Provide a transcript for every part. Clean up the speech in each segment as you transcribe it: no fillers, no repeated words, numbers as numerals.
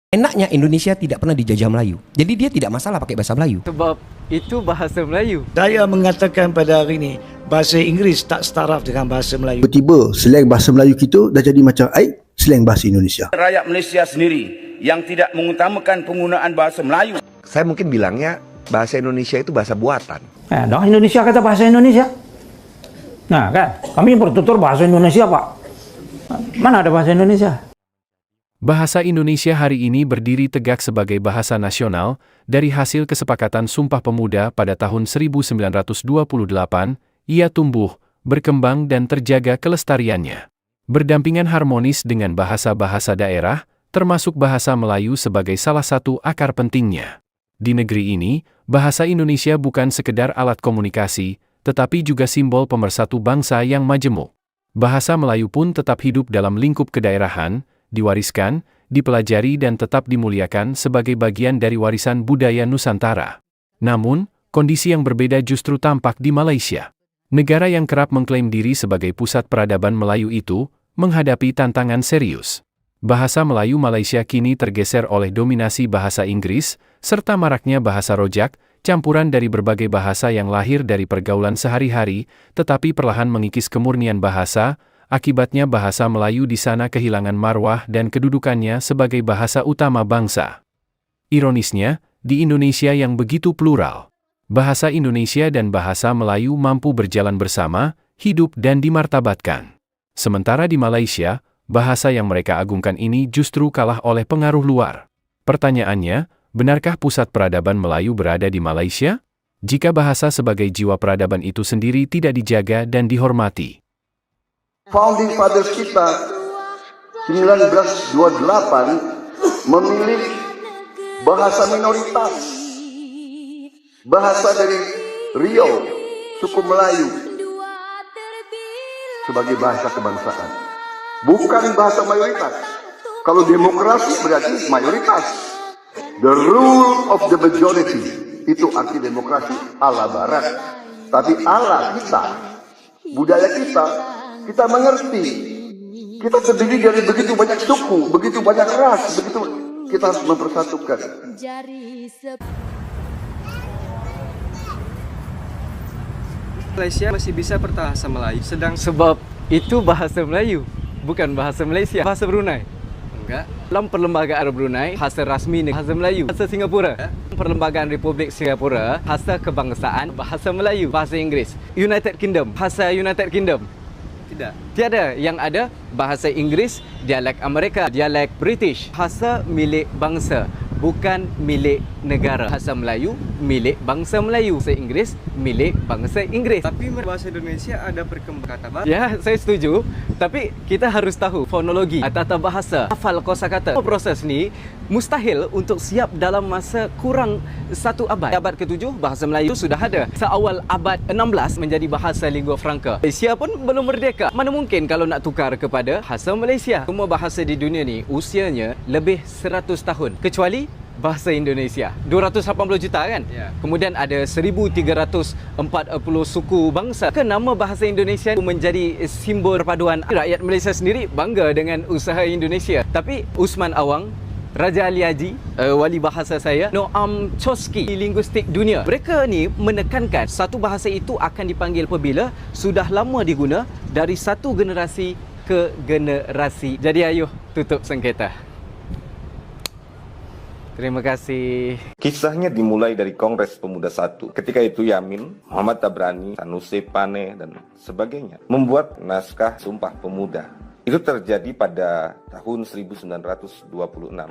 Enaknya Indonesia tidak pernah dijajah Melayu. Jadi dia tidak masalah pakai bahasa Melayu. Sebab itu bahasa Melayu. Saya mengatakan pada hari ini, bahasa Inggeris tak setaraf dengan bahasa Melayu. Tiba-tiba slang bahasa Melayu kita dah jadi macam slang bahasa Indonesia. Rakyat Malaysia sendiri yang tidak mengutamakan penggunaan bahasa Melayu. Saya mungkin bilangnya bahasa Indonesia itu bahasa buatan. Dah Indonesia kata bahasa Indonesia. Nah kan, kami bertutur bahasa Indonesia Pak. Mana ada bahasa Indonesia? Bahasa Indonesia hari ini berdiri tegak sebagai bahasa nasional dari hasil kesepakatan Sumpah Pemuda pada tahun 1928, ia tumbuh, berkembang dan terjaga kelestariannya. Berdampingan harmonis dengan bahasa-bahasa daerah, termasuk bahasa Melayu sebagai salah satu akar pentingnya. Di negeri ini, bahasa Indonesia bukan sekedar alat komunikasi, tetapi juga simbol pemersatu bangsa yang majemuk. Bahasa Melayu pun tetap hidup dalam lingkup kedaerahan, diwariskan, dipelajari dan tetap dimuliakan sebagai bagian dari warisan budaya Nusantara. Namun, kondisi yang berbeda justru tampak di Malaysia. Negara yang kerap mengklaim diri sebagai pusat peradaban Melayu itu, menghadapi tantangan serius. Bahasa Melayu Malaysia kini tergeser oleh dominasi bahasa Inggris, serta maraknya bahasa rojak, campuran dari berbagai bahasa yang lahir dari pergaulan sehari-hari, tetapi perlahan mengikis kemurnian bahasa. Akibatnya bahasa Melayu di sana kehilangan marwah dan kedudukannya sebagai bahasa utama bangsa. Ironisnya, di Indonesia yang begitu plural, bahasa Indonesia dan bahasa Melayu mampu berjalan bersama, hidup dan dimartabatkan. Sementara di Malaysia, bahasa yang mereka agungkan ini justru kalah oleh pengaruh luar. Pertanyaannya, benarkah pusat peradaban Melayu berada di Malaysia? Jika bahasa sebagai jiwa peradaban itu sendiri tidak dijaga dan dihormati. Founding Fathers kita 1928 memilih bahasa minoritas, bahasa dari Riau, suku Melayu sebagai bahasa kebangsaan, bukan bahasa mayoritas. Kalau demokrasi berarti mayoritas. The rule of the majority, itu arti demokrasi ala barat. Tapi ala kita, budaya kita mengerti. Kita terdiri dari begitu banyak suku, begitu banyak ras, begitu kita harus mempersatukan. Malaysia masih bisa berbahasa Melayu, sedang sebab itu bahasa Melayu, bukan bahasa Malaysia. Bahasa Brunei? Enggak. Dalam Perlembagaan Brunei, bahasa rasmi bahasa Melayu. Bahasa Singapura, Perlembagaan Republik Singapura, bahasa kebangsaan bahasa Melayu. Bahasa Inggeris, United Kingdom, bahasa United Kingdom. Tidak. Tiada. Yang ada bahasa Inggeris, dialek Amerika, dialek British. Bahasa milik bangsa, bukan milik negara. Bahasa Melayu milik bangsa Melayu. Bahasa Inggeris milik bangsa Inggris. Tapi bahasa Indonesia ada perkembangan kata baru. Ya, saya setuju. Tapi kita harus tahu fonologi, tata bahasa, hafal kosakata. Proses ni mustahil untuk siap dalam masa kurang 1 abad. Abad ke-7 bahasa Melayu sudah ada. Seawal abad 16 menjadi bahasa lingua franca. Malaysia pun belum merdeka. Mana mungkin kalau nak tukar kepada bahasa Malaysia. Semua bahasa di dunia ni usianya lebih 100 tahun. Kecuali bahasa Indonesia. 280 juta kan? Ya. Kemudian ada 1340 suku bangsa. Kenapa bahasa Indonesia menjadi simbol perpaduan? Rakyat Malaysia sendiri bangga dengan usaha Indonesia. Tapi Usman Awang, Raja Ali Haji, wali bahasa saya, Noam Chomsky, linguistik dunia. Mereka ni menekankan satu bahasa itu akan dipanggil apabila sudah lama diguna dari satu generasi ke generasi. Jadi ayuh tutup sengketa. Terima kasih. Kisahnya dimulai dari Kongres Pemuda I. Ketika itu Yamin, Muhammad Tabrani, Sanusi Pane, dan sebagainya membuat naskah Sumpah Pemuda. Itu terjadi pada tahun 1926,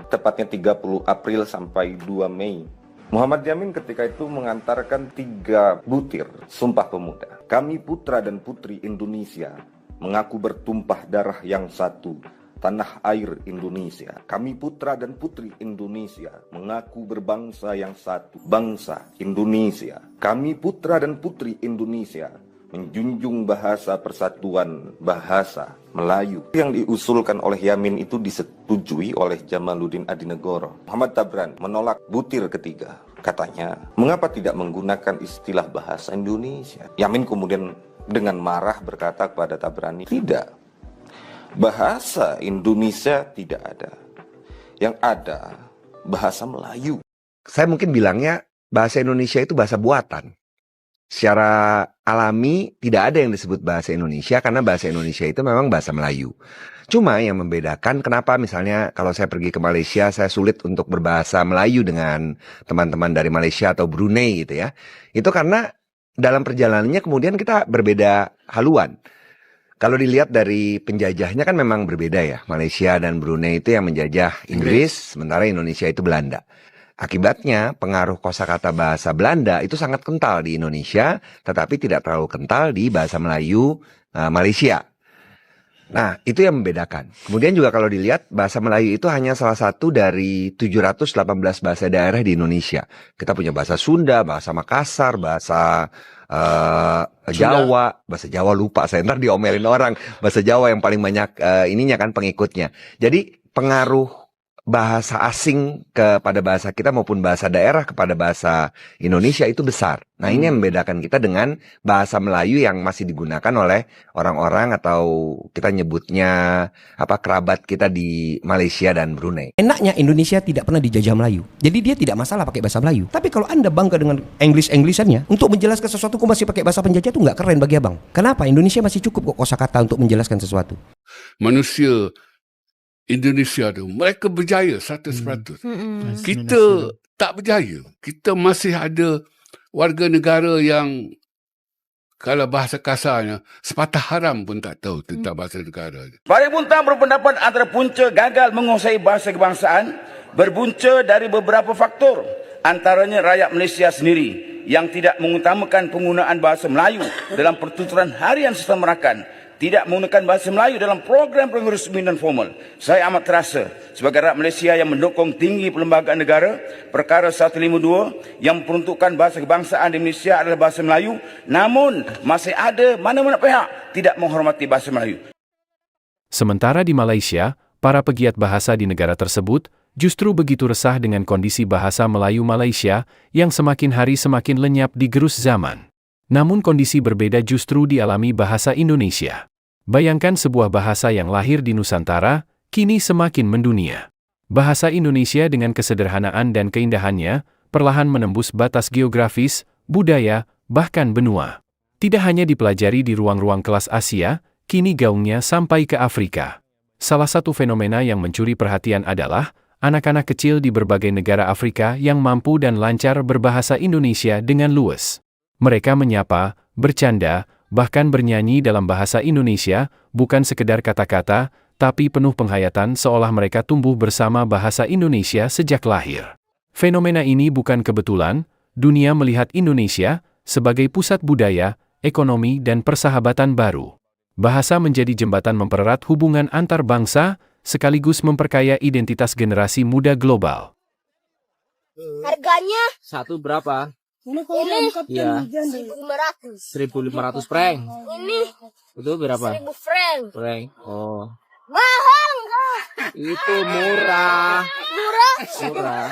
tepatnya 30 April sampai 2 Mei. Muhammad Yamin ketika itu mengantarkan 3 butir Sumpah Pemuda. Kami putra dan putri Indonesia mengaku bertumpah darah yang satu, tanah air Indonesia. Kami putra dan putri Indonesia mengaku berbangsa yang satu, bangsa Indonesia. Kami putra dan putri Indonesia menjunjung bahasa persatuan, bahasa Melayu. Yang diusulkan oleh Yamin itu disetujui oleh Jamaluddin Adinegoro. Muhammad Tabrani menolak butir ketiga. Katanya, mengapa tidak menggunakan istilah bahasa Indonesia? Yamin kemudian dengan marah berkata kepada Tabrani, tidak. Bahasa Indonesia tidak ada. Yang ada bahasa Melayu. Saya mungkin bilangnya bahasa Indonesia itu bahasa buatan. Secara alami tidak ada yang disebut bahasa Indonesia karena bahasa Indonesia itu memang bahasa Melayu. Cuma yang membedakan kenapa misalnya kalau saya pergi ke Malaysia saya sulit untuk berbahasa Melayu dengan teman-teman dari Malaysia atau Brunei gitu ya. Itu karena dalam perjalanannya kemudian kita berbeda haluan. Kalau dilihat dari penjajahnya kan memang berbeda ya. Malaysia dan Brunei itu yang menjajah Inggris, sementara Indonesia itu Belanda. Akibatnya pengaruh kosakata bahasa Belanda itu sangat kental di Indonesia, tetapi tidak terlalu kental di bahasa Melayu Malaysia. Nah, itu yang membedakan. Kemudian juga kalau dilihat, bahasa Melayu itu hanya salah satu dari 718 bahasa daerah di Indonesia. Kita punya bahasa Sunda, bahasa Makassar, bahasa Jawa. Bahasa Jawa lupa, saya ntar diomelin orang. Bahasa Jawa yang paling banyak ininya kan pengikutnya. Jadi pengaruh bahasa asing kepada bahasa kita maupun bahasa daerah kepada bahasa Indonesia itu besar. Nah, ini yang membedakan kita dengan bahasa Melayu yang masih digunakan oleh orang-orang atau kita nyebutnya kerabat kita di Malaysia dan Brunei. Enaknya Indonesia tidak pernah dijajah Melayu. Jadi dia tidak masalah pakai bahasa Melayu. Tapi kalau Anda bangga dengan English-Englishannya, untuk menjelaskan sesuatu kok masih pakai bahasa penjajah itu nggak keren bagi abang. Kenapa? Indonesia masih cukup kok kosakata untuk menjelaskan sesuatu. Manusia Indonesia tu mereka berjaya 100%. Kita tak berjaya. Kita masih ada warga negara yang kalau bahasa kasarnya sepatah haram pun tak tahu tentang bahasa negara. Para Buntang berpendapat antara punca gagal menguasai bahasa kebangsaan berbunca dari beberapa faktor. Antaranya rakyat Malaysia sendiri yang tidak mengutamakan penggunaan bahasa Melayu dalam pertuturan harian serta merakan, tidak menggunakan bahasa Melayu dalam program-program resmi dan formal. Saya amat terasa sebagai rakyat Malaysia yang mendukung tinggi perlembagaan negara, perkara 152 yang peruntukan bahasa kebangsaan di Malaysia adalah bahasa Melayu, namun masih ada mana-mana pihak tidak menghormati bahasa Melayu. Sementara di Malaysia, para pegiat bahasa di negara tersebut justru begitu resah dengan kondisi bahasa Melayu Malaysia yang semakin hari semakin lenyap digerus zaman. Namun kondisi berbeda justru dialami bahasa Indonesia. Bayangkan sebuah bahasa yang lahir di Nusantara, kini semakin mendunia. Bahasa Indonesia dengan kesederhanaan dan keindahannya, perlahan menembus batas geografis, budaya, bahkan benua. Tidak hanya dipelajari di ruang-ruang kelas Asia, kini gaungnya sampai ke Afrika. Salah satu fenomena yang mencuri perhatian adalah anak-anak kecil di berbagai negara Afrika yang mampu dan lancar berbahasa Indonesia dengan luwes. Mereka menyapa, bercanda, bahkan bernyanyi dalam bahasa Indonesia, bukan sekedar kata-kata, tapi penuh penghayatan seolah mereka tumbuh bersama bahasa Indonesia sejak lahir. Fenomena ini bukan kebetulan, dunia melihat Indonesia sebagai pusat budaya, ekonomi, dan persahabatan baru. Bahasa menjadi jembatan mempererat hubungan antar bangsa, sekaligus memperkaya identitas generasi muda global. Harganya? Satu berapa? Ini Iya. 1.500. 1.500 frank. Ini Itu berapa? 1.000 frank. Frank. Oh. Mahal enggak? Itu murah. Murah? Murah.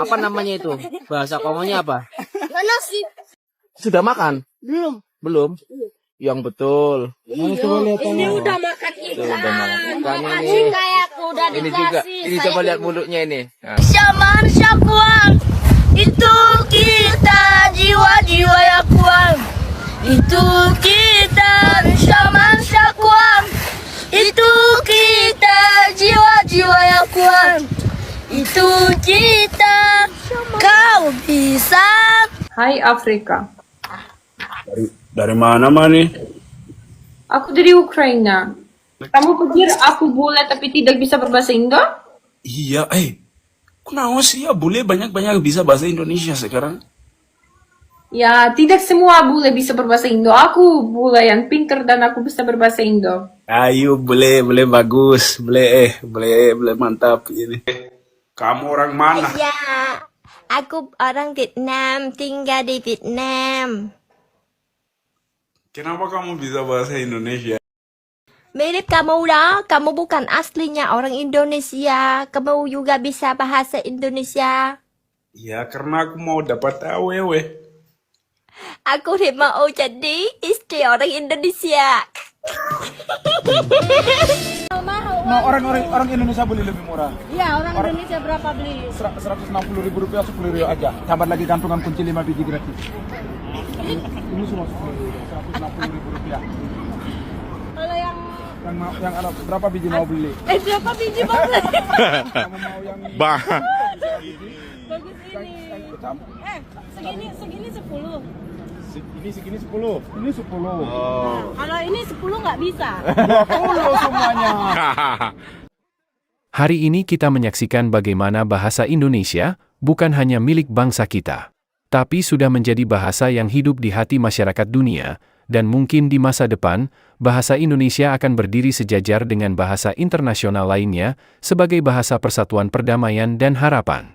Apa namanya itu? Bahasa Kongonya apa? Mana sih? Sudah makan? Belum. Belum? Yang betul. Ini udah makan ikan. Udah makan ikan ini. Makasih kayak aku udah Ini dikasih. juga. Ini coba lihat mulutnya ini. Nah. Manusia kuang. Itu kita jiwa-jiwa yang kuang. Itu kita manusia kuang. Itu kita jiwa-jiwa yang kuang. Itu kita. Kau bisa. Hai Afrika. Dari mana Mani? Aku dari Ukraina. Kamu pikir aku bule tapi tidak bisa berbahasa Indo? Iya, kenapa sih ya bule banyak-banyak bisa bahasa Indonesia sekarang? Ya, tidak semua bule bisa berbahasa Indo. Aku bule yang pintar dan aku bisa berbahasa Indo. Ayo, bule bagus, bule mantap ini. Kamu orang mana? Ya, aku orang Vietnam, tinggal di Vietnam. Kenapa kamu bisa bahasa Indonesia? Mirip kamu dah, kamu bukan aslinya orang Indonesia. Kamu juga bisa bahasa Indonesia. Ya, karena aku mau dapat awewe. Aku mau jadi istri orang Indonesia. mahal. Nah, orang Indonesia beli lebih murah. Iya, orang Indonesia berapa beli? 160 ribu rupiah 10 ribu aja. Tambah lagi gantungan kunci 5 biji gratis. Ini semua 10 ribu, 160 ribu rupiah. Kalau yang ada berapa biji mau beli? berapa biji mau beli? Kamu mau yang bagus ini. Segini 10. Ini segini 10. Ini 10. Kalau ini 10 nggak bisa. 20 semuanya. Hari ini kita menyaksikan bagaimana bahasa Indonesia bukan hanya milik bangsa kita, tapi sudah menjadi bahasa yang hidup di hati masyarakat dunia, dan mungkin di masa depan, bahasa Indonesia akan berdiri sejajar dengan bahasa internasional lainnya sebagai bahasa persatuan perdamaian dan harapan.